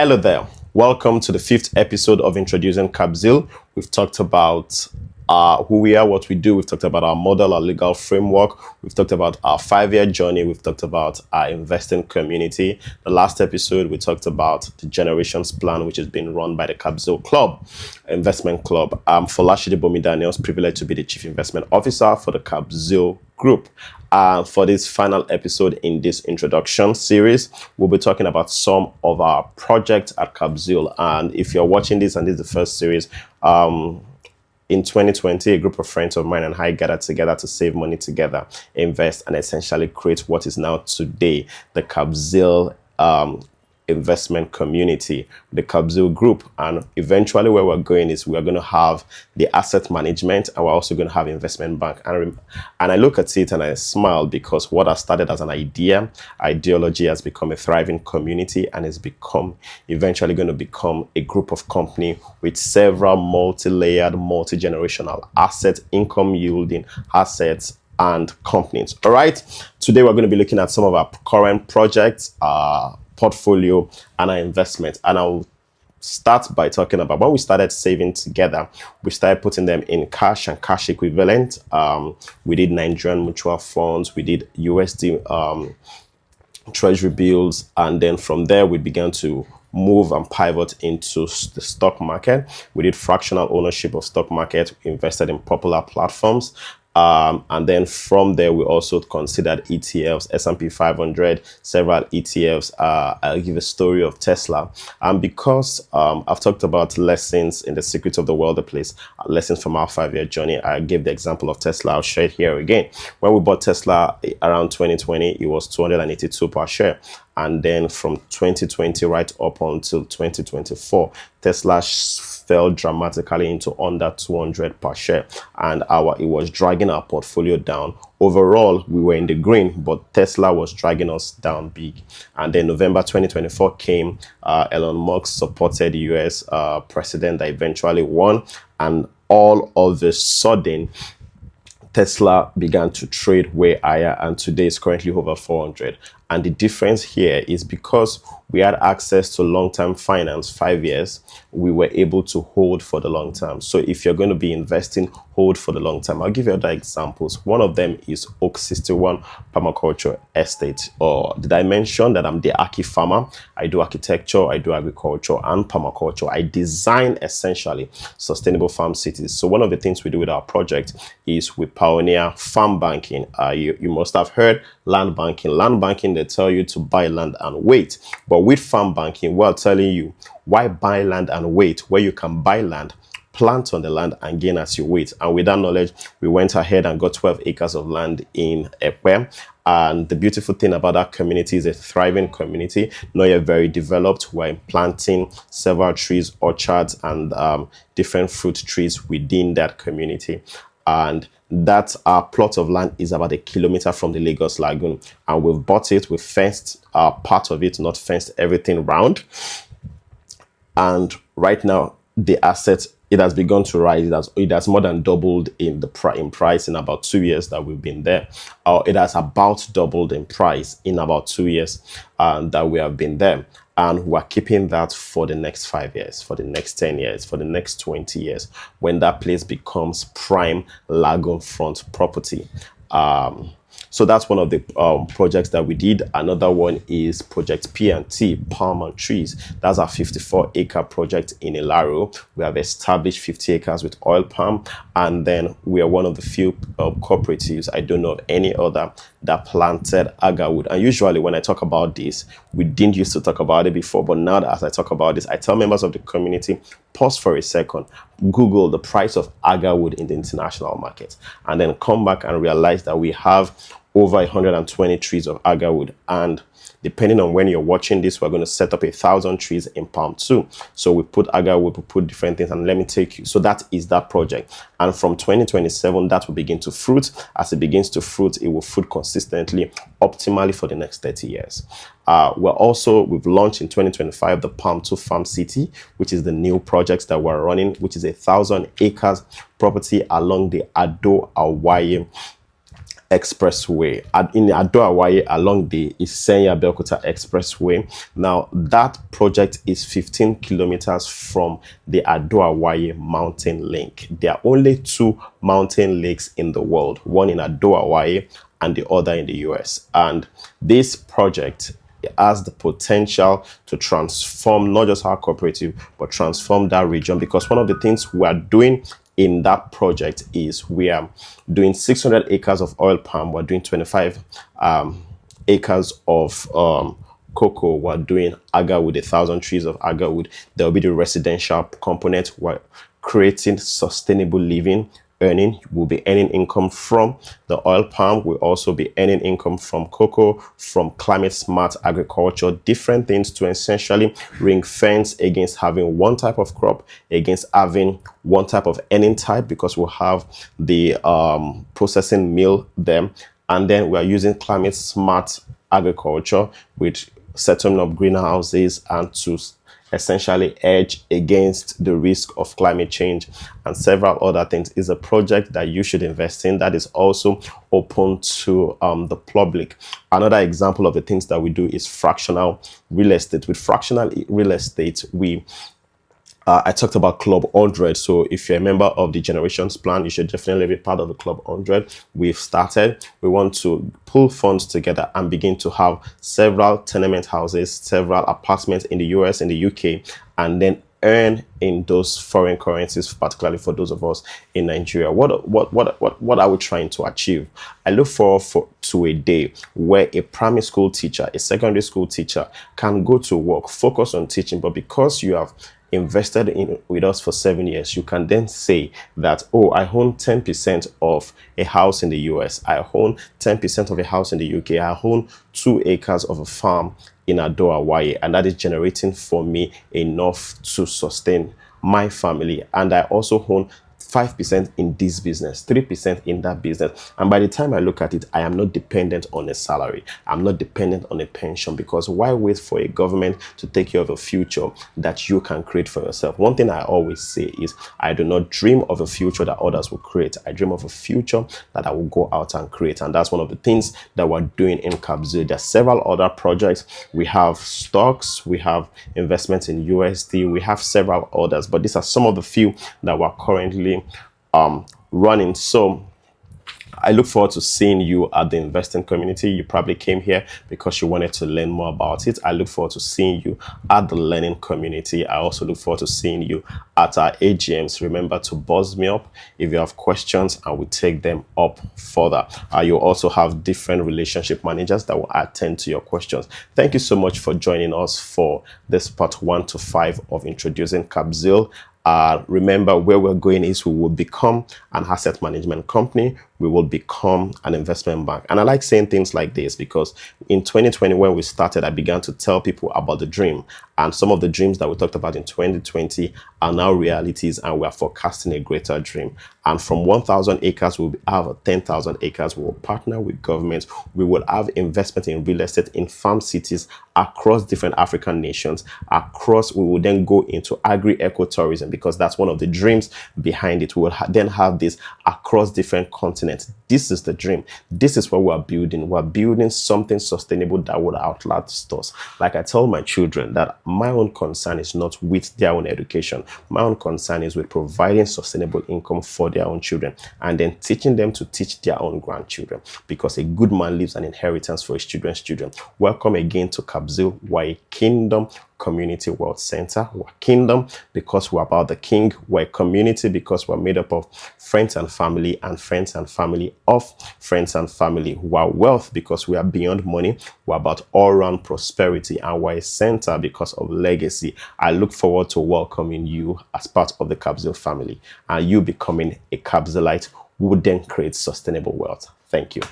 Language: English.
Hello there. Welcome to the 5th episode of Introducing Kabzeel. We've talked about who we are, what we do. We've talked about our model, our legal framework. We've talked about our 5-year journey. We've talked about our investing community. The last episode, we talked about the Generations Plan, which is being run by the Kabzeel Club, Investment Club. I'm Folasiji Bomi-Daniels, privileged to be the Chief Investment Officer for the Kabzeel Group. For this final episode in this introduction series, we'll be talking about some of our projects at Kabzeel. And if you're watching this and this is the first series, in 2020, a group of friends of mine and I gathered together to save money together, invest, and essentially create what is now today the Kabzeel investment community, the Kabzeel Group. And eventually where we're going is we're going to have the asset management, and we're also going to have investment bank. And I look at it and I smile, because what has started as an ideology has become a thriving community, and it's eventually going to become a group of company with several multi-layered, multi-generational asset, income yielding assets and companies. All right. Today we're going to be looking at some of our current projects, portfolio, and our investment. And I'll start by talking about when we started saving together. We started putting them in cash and cash equivalent. We did Nigerian mutual funds, we did USD treasury bills, and then from there we began to move and pivot into the stock market. We did fractional ownership of stock market, invested in popular platforms. And then from there, we also considered ETFs, S&P 500, several ETFs. I'll give a story of Tesla. And because I've talked about lessons in the secrets of the wealthy place, lessons from our 5-year journey, I gave the example of Tesla. I'll share it here again. When we bought Tesla around 2020, it was 282 per share. And then from 2020 right up until 2024, Tesla fell dramatically into under 200 per share, and it was dragging our portfolio down. Overall, we were in the green, but Tesla was dragging us down big. And then November 2024 came. Elon Musk supported the US president that eventually won, and all of a sudden, Tesla began to trade way higher, and today is currently over 400. And the difference here is because we had access to long-term finance, 5 years, we were able to hold for the long term. So if you're going to be investing, hold for the long term. I'll give you other examples. One of them is Oak 61 Permaculture Estate. Or did I mention that I'm the Aki farmer? I do architecture, I do agriculture and permaculture. I design essentially sustainable farm cities. So one of the things we do with our project is we pioneer farm banking. You must have heard land banking. Land banking, they tell you to buy land and wait. But with farm banking, we're telling you, why buy land and wait where you can buy land, plant on the land, and gain as you wait. And with that knowledge, we went ahead and got 12 acres of land in Ekwe. And the beautiful thing about that community is a thriving community, not yet very developed. We're planting several trees, orchards, and different fruit trees within that community. And that plot of land is about 1 kilometer from the Lagos Lagoon. And we've bought it, we've fenced part of it, not fenced everything round. And right now, the asset, it has begun to rise. It has more than doubled in price in about 2 years that we've been there. It has about doubled in price in about 2 years that we have been there. And we're keeping that for the next 5 years, for the next 10 years, for the next 20 years, when that place becomes prime lagoon front property. So that's one of the projects that we did. Another one is Project P&T, Palm and Trees. That's our 54-acre project in Ilaro. We have established 50 acres with oil palm. And then we are one of the few cooperatives, I don't know of any other, that planted agarwood. And usually when I talk about this, we didn't used to talk about it before. But now that as I talk about this, I tell members of the community, pause for a second, Google the price of agarwood in the international market, and then come back and realize that we have over 120 trees of agarwood. And depending on when you're watching this, we're going to set up 1,000 trees in palm too. So we put agarwood, we put different things, and let me take you. So that is that project. And from 2027, that will begin to fruit. As it begins to fruit, it will fruit consistently, optimally for the next 30 years. We've launched in 2025 the Palm 2 Farm City, which is the new projects that we're running, which is 1,000 acres property along the Ado Awaye Expressway in Adoawaye along the Isenya-Belkuta Expressway. Now, that project is 15 kilometers from the Adoawaye mountain lake. There are only two mountain lakes in the world, one in Adoawaye and the other in the US. And this project has the potential to transform not just our cooperative, but transform that region, because one of the things we are doing in that project is we are doing 600 acres of oil palm. We're doing 25 acres of cocoa. We're doing agarwood, 1,000 trees of agarwood. There will be the residential component. We're creating sustainable living. We'll be earning income from the oil palm. We'll also be earning income from cocoa, from climate smart agriculture, different things to essentially ring fence against having one type of crop, against having one type of earning type, because we'll have the processing mill there. And then we're using climate smart agriculture with setting up greenhouses and to essentially edge against the risk of climate change and several other things. Is a project that you should invest in that is also open to the public. Another example of the things that we do is fractional real estate. With fractional real estate, I talked about Club 100. So if you're a member of the Generations Plan, you should definitely be part of the Club 100. We've started. We want to pull funds together and begin to have several tenement houses, several apartments in the US, in the UK, and then earn in those foreign currencies, particularly for those of us in Nigeria. What are we trying to achieve? I look forward to a day where a primary school teacher, a secondary school teacher can go to work, focus on teaching, but because you have invested with us for 7 years, you can then say that, oh, I own 10% of a house in the US, I own 10% of a house in the UK, I own 2 acres of a farm in Adoawaye, and that is generating for me enough to sustain my family. And I also own 5% in this business, 3% in that business. And by the time I look at it, I am not dependent on a salary. I'm not dependent on a pension, because why wait for a government to take care of a future that you can create for yourself? One thing I always say is I do not dream of a future that others will create. I dream of a future that I will go out and create. And that's one of the things that we're doing in Kabzeel. There are several other projects. We have stocks, we have investments in USD, we have several others, but these are some of the few that we're currently running. So I look forward to seeing you at the investing community. You probably came here because you wanted to learn more about it. I look forward to seeing you at the learning community. I also look forward to seeing you at our AGMs. Remember to buzz me up if you have questions, and we take them up further. You also have different relationship managers that will attend to your questions. Thank you so much for joining us for this part 1 to 5 of introducing Kabzeel. Remember, where we're going is we will become an asset management company. We will become an investment bank. And I like saying things like this because in 2020, when we started, I began to tell people about the dream. And some of the dreams that we talked about in 2020 are now realities, and we are forecasting a greater dream. And from 1,000 acres, we'll have 10,000 acres. We will partner with governments. We will have investment in real estate in farm cities across different African nations. We will then go into agri-ecotourism, because that's one of the dreams behind it. We will then have this across different continents. This is the dream. This is what we're building. We're building something sustainable that would outlast us. Like I tell my children that my own concern is not with their own education. My own concern is with providing sustainable income for their own children and then teaching them to teach their own grandchildren, because a good man leaves an inheritance for his children's children. Welcome again to Kabzeel. We're a kingdom community world center. We're kingdom because we're about the king. We're a community because we're made up of friends and family, and friends and family of friends and family. We're wealth because we are beyond money. We're about all-round prosperity, and we're a center because of legacy. I look forward to welcoming you as part of the Kabzeel family, and you becoming a Kabzeelite who would then create sustainable wealth. Thank you.